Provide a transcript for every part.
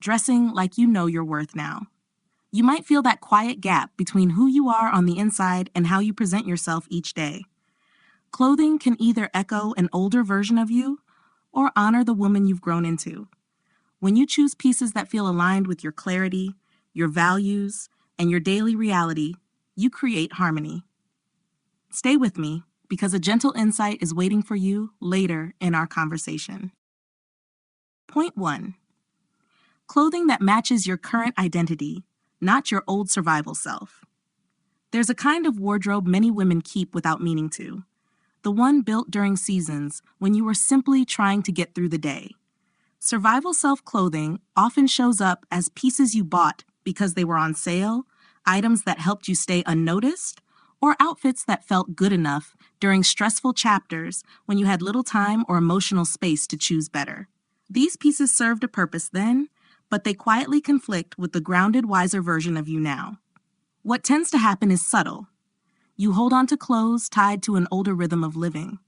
dressing like you know your worth now. You might feel that quiet gap between who you are on the inside and how you present yourself each day. Clothing can either echo an older version of you or honor the woman you've grown into. When you choose pieces that feel aligned with your clarity, your values, and your daily reality, you create harmony. Stay with me, because a gentle insight is waiting for you later in our conversation. Point 1. Clothing that matches your current identity, not your old survival self. There's a kind of wardrobe many women keep without meaning to. The one built during seasons when you were simply trying to get through the day. Survival self-clothing often shows up as pieces you bought because they were on sale, items that helped you stay unnoticed, or outfits that felt good enough during stressful chapters when you had little time or emotional space to choose better. These pieces served a purpose then, but they quietly conflict with the grounded, wiser version of you now. What tends to happen is subtle. You hold on to clothes tied to an older rhythm of living.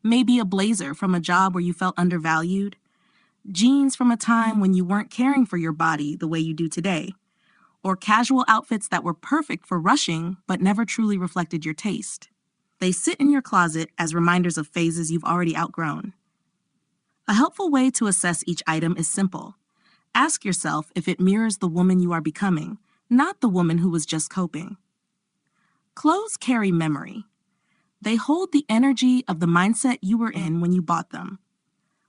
Maybe a blazer from a job where you felt undervalued, jeans from a time when you weren't caring for your body the way you do today, or casual outfits that were perfect for rushing but never truly reflected your taste. They sit in your closet as reminders of phases you've already outgrown. A helpful way to assess each item is simple. Ask yourself if it mirrors the woman you are becoming, not the woman who was just coping. Clothes carry memory. They hold the energy of the mindset you were in when you bought them.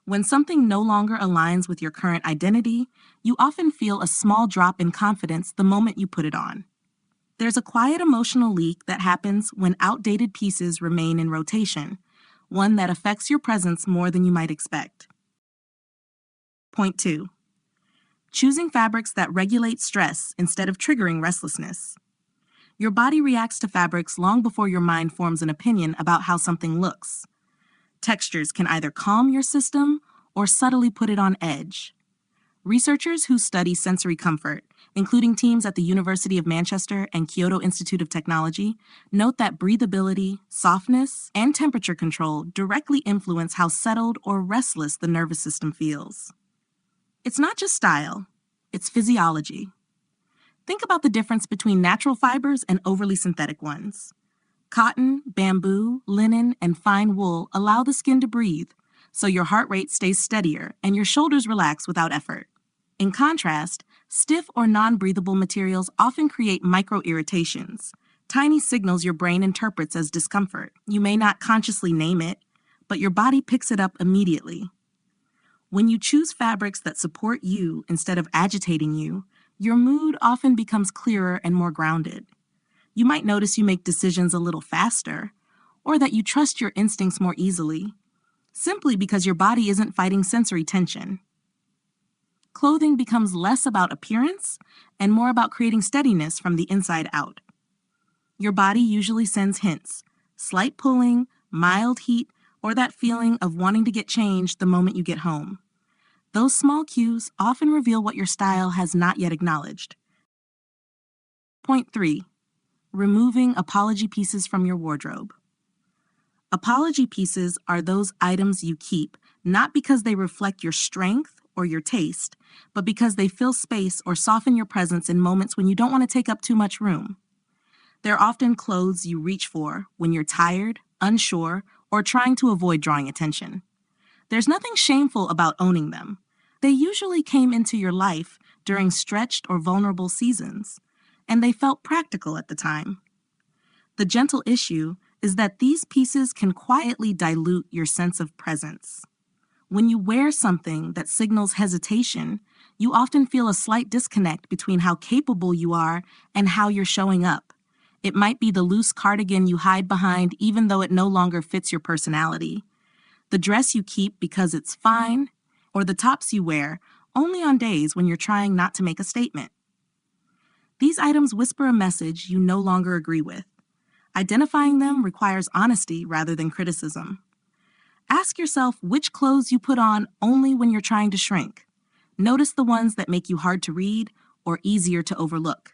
When something no longer aligns with your current identity, you often feel a small drop in confidence the moment you put it on. There's a quiet emotional leak that happens when outdated pieces remain in rotation, one that affects your presence more than you might expect. Point 2. Choosing fabrics that regulate stress instead of triggering restlessness. Your body reacts to fabrics long before your mind forms an opinion about how something looks. Textures can either calm your system or subtly put it on edge. Researchers who study sensory comfort, including teams at the University of Manchester and Kyoto Institute of Technology, note that breathability, softness, and temperature control directly influence how settled or restless the nervous system feels. It's not just style, it's physiology. Think about the difference between natural fibers and overly synthetic ones. Cotton, bamboo, linen, and fine wool allow the skin to breathe, so your heart rate stays steadier and your shoulders relax without effort. In contrast, stiff or non-breathable materials often create micro-irritations, tiny signals your brain interprets as discomfort. You may not consciously name it, but your body picks it up immediately. When you choose fabrics that support you instead of agitating you, your mood often becomes clearer and more grounded. You might notice you make decisions a little faster, or that you trust your instincts more easily, simply because your body isn't fighting sensory tension. Clothing becomes less about appearance and more about creating steadiness from the inside out. Your body usually sends hints, slight pulling, mild heat, or that feeling of wanting to get changed the moment you get home. Those small cues often reveal what your style has not yet acknowledged. Point 3. Removing apology pieces from your wardrobe. Apology pieces are those items you keep not because they reflect your strength or your taste, but because they fill space or soften your presence in moments when you don't want to take up too much room. They're often clothes you reach for when you're tired, unsure, or trying to avoid drawing attention. There's nothing shameful about owning them. They usually came into your life during stretched or vulnerable seasons, and they felt practical at the time. The gentle issue is that these pieces can quietly dilute your sense of presence. When you wear something that signals hesitation, you often feel a slight disconnect between how capable you are and how you're showing up. It might be the loose cardigan you hide behind even though it no longer fits your personality, the dress you keep because it's fine, or the tops you wear only on days when you're trying not to make a statement. These items whisper a message you no longer agree with. Identifying them requires honesty rather than criticism. Ask yourself which clothes you put on only when you're trying to shrink. Notice the ones that make you hard to read or easier to overlook.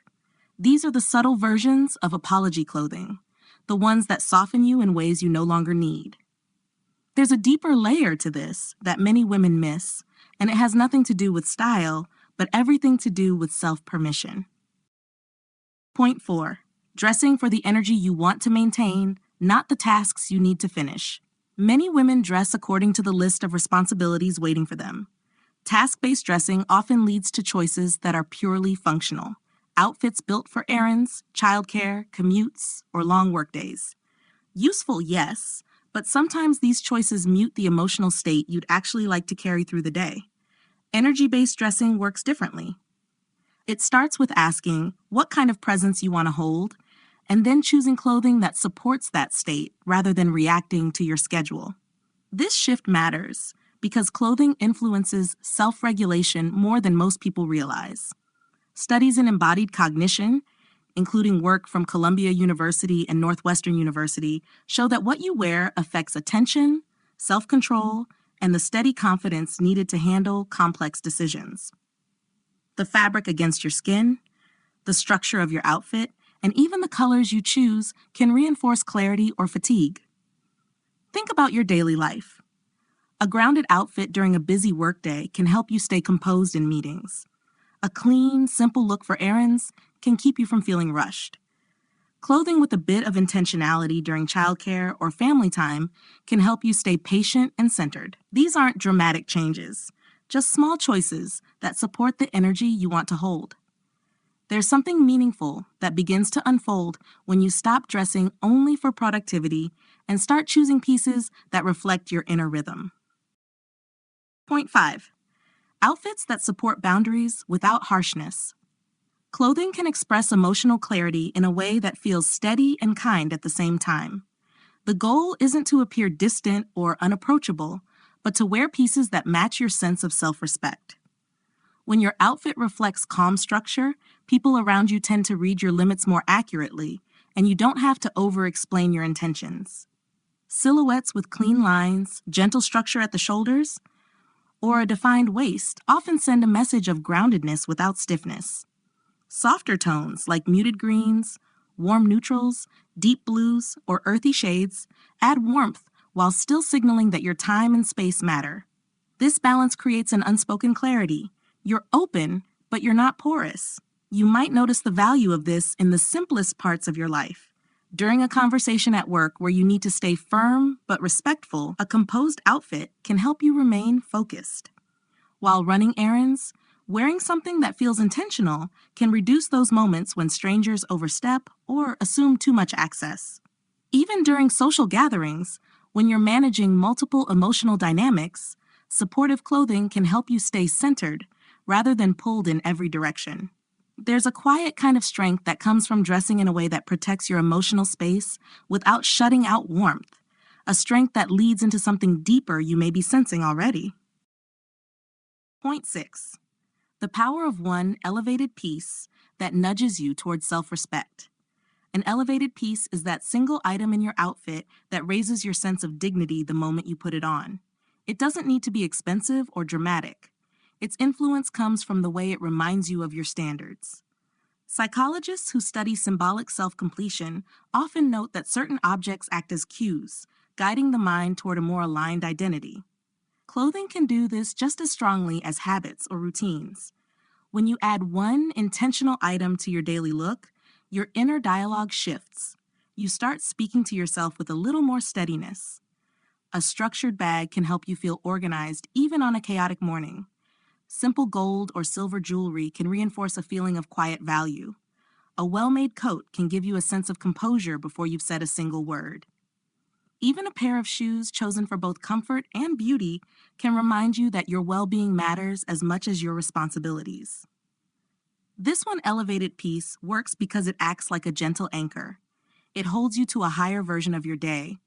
These are the subtle versions of apology clothing, the ones that soften you in ways you no longer need. There's a deeper layer to this that many women miss, and it has nothing to do with style, but everything to do with self-permission. Point 4. Dressing for the energy you want to maintain, not the tasks you need to finish. Many women dress according to the list of responsibilities waiting for them. Task-based dressing often leads to choices that are purely functional. Outfits built for errands, childcare, commutes, or long workdays. Useful, yes, but sometimes these choices mute the emotional state you'd actually like to carry through the day. Energy-based dressing works differently. It starts with asking what kind of presence you want to hold, and then choosing clothing that supports that state rather than reacting to your schedule. This shift matters because clothing influences self-regulation more than most people realize. Studies in embodied cognition, including work from Columbia University and Northwestern University, show that what you wear affects attention, self-control, and the steady confidence needed to handle complex decisions. The fabric against your skin, the structure of your outfit, and even the colors you choose can reinforce clarity or fatigue. Think about your daily life. A grounded outfit during a busy workday can help you stay composed in meetings. A clean, simple look for errands can keep you from feeling rushed. Clothing with a bit of intentionality during childcare or family time can help you stay patient and centered. These aren't dramatic changes, just small choices that support the energy you want to hold. There's something meaningful that begins to unfold when you stop dressing only for productivity and start choosing pieces that reflect your inner rhythm. Point 5. Outfits that support boundaries without harshness. Clothing can express emotional clarity in a way that feels steady and kind at the same time. The goal isn't to appear distant or unapproachable, but to wear pieces that match your sense of self-respect. When your outfit reflects calm structure, people around you tend to read your limits more accurately, and you don't have to over-explain your intentions. Silhouettes with clean lines, gentle structure at the shoulders, or a defined waist often send a message of groundedness without stiffness. Softer tones like muted greens, warm neutrals, deep blues, or earthy shades add warmth while still signaling that your time and space matter. This balance creates an unspoken clarity. You're open, but you're not porous. You might notice the value of this in the simplest parts of your life. During a conversation at work where you need to stay firm but respectful, a composed outfit can help you remain focused. While running errands, wearing something that feels intentional can reduce those moments when strangers overstep or assume too much access. Even during social gatherings, when you're managing multiple emotional dynamics, supportive clothing can help you stay centered rather than pulled in every direction. There's a quiet kind of strength that comes from dressing in a way that protects your emotional space without shutting out warmth, a strength that leads into something deeper you may be sensing already. Point 6. The power of one elevated piece that nudges you towards self-respect. An elevated piece is that single item in your outfit that raises your sense of dignity the moment you put it on. It doesn't need to be expensive or dramatic. Its influence comes from the way it reminds you of your standards. Psychologists who study symbolic self-completion often note that certain objects act as cues, guiding the mind toward a more aligned identity. Clothing can do this just as strongly as habits or routines. When you add one intentional item to your daily look, your inner dialogue shifts. You start speaking to yourself with a little more steadiness. A structured bag can help you feel organized even on a chaotic morning. Simple gold or silver jewelry can reinforce a feeling of quiet value. A well-made coat can give you a sense of composure before you've said a single word. Even a pair of shoes chosen for both comfort and beauty can remind you that your well-being matters as much as your responsibilities. This one elevated piece works because it acts like a gentle anchor. It holds you to a higher version of your day,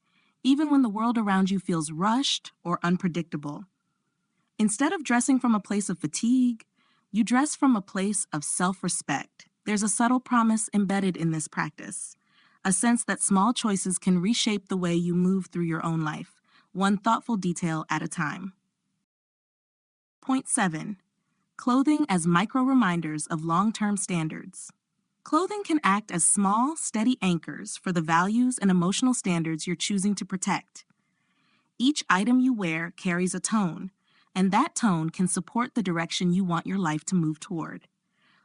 even when the world around you feels rushed or unpredictable. Instead of dressing from a place of fatigue, you dress from a place of self-respect. There's a subtle promise embedded in this practice, a sense that small choices can reshape the way you move through your own life, one thoughtful detail at a time. Point 7. Clothing as micro-reminders of long-term standards. Clothing can act as small, steady anchors for the values and emotional standards you're choosing to protect. Each item you wear carries a tone, and that tone can support the direction you want your life to move toward.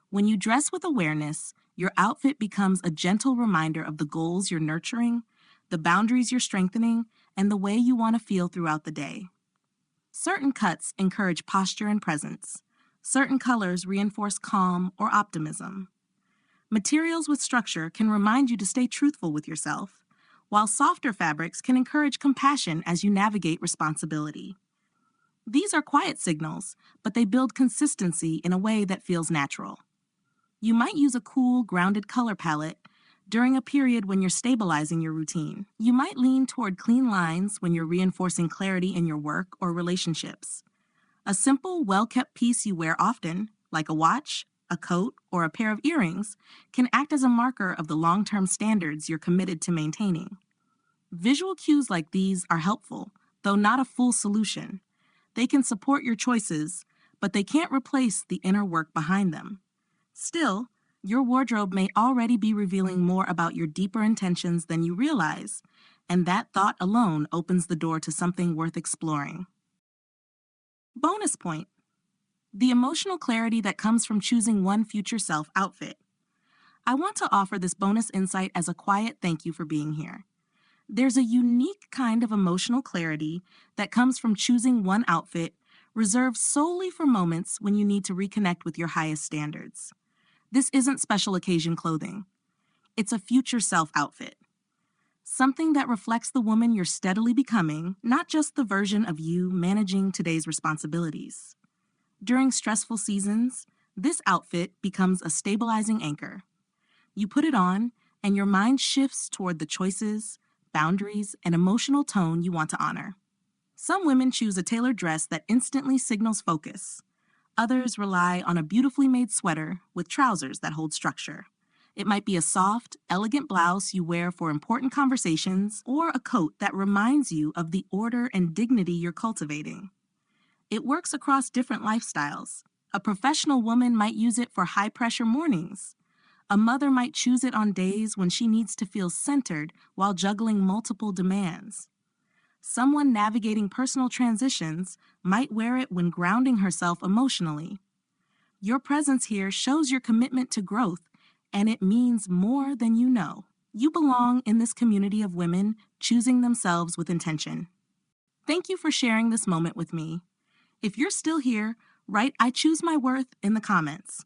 When you dress with awareness, your outfit becomes a gentle reminder of the goals you're nurturing, the boundaries you're strengthening, and the way you want to feel throughout the day. Certain cuts encourage posture and presence. Certain colors reinforce calm or optimism. Materials with structure can remind you to stay truthful with yourself, while softer fabrics can encourage compassion as you navigate responsibility. These are quiet signals, but they build consistency in a way that feels natural. You might use a cool, grounded color palette during a period when you're stabilizing your routine. You might lean toward clean lines when you're reinforcing clarity in your work or relationships. A simple, well-kept piece you wear often, like a watch, a coat, or a pair of earrings, can act as a marker of the long-term standards you're committed to maintaining. Visual cues like these are helpful, though not a full solution. They can support your choices, but they can't replace the inner work behind them. Still, your wardrobe may already be revealing more about your deeper intentions than you realize, and that thought alone opens the door to something worth exploring. Bonus point: the emotional clarity that comes from choosing one future self outfit. I want to offer this bonus insight as a quiet thank you for being here. There's a unique kind of emotional clarity that comes from choosing one outfit reserved solely for moments when you need to reconnect with your highest standards. This isn't special occasion clothing. It's a future self outfit. Something that reflects the woman you're steadily becoming, not just the version of you managing today's responsibilities. During stressful seasons, this outfit becomes a stabilizing anchor. You put it on, and your mind shifts toward the choices, boundaries, and emotional tone you want to honor. Some women choose a tailored dress that instantly signals focus. Others rely on a beautifully made sweater with trousers that hold structure. It might be a soft, elegant blouse you wear for important conversations, or a coat that reminds you of the order and dignity you're cultivating. It works across different lifestyles. A professional woman might use it for high-pressure mornings. A mother might choose it on days when she needs to feel centered while juggling multiple demands. Someone navigating personal transitions might wear it when grounding herself emotionally. Your presence here shows your commitment to growth, and it means more than you know. You belong in this community of women choosing themselves with intention. Thank you for sharing this moment with me. If you're still here, write "I choose my worth" in the comments.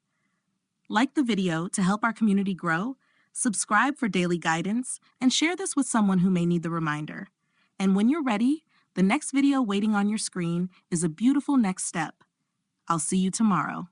Like the video to help our community grow, subscribe for daily guidance, and share this with someone who may need the reminder. And when you're ready, the next video waiting on your screen is a beautiful next step. I'll see you tomorrow.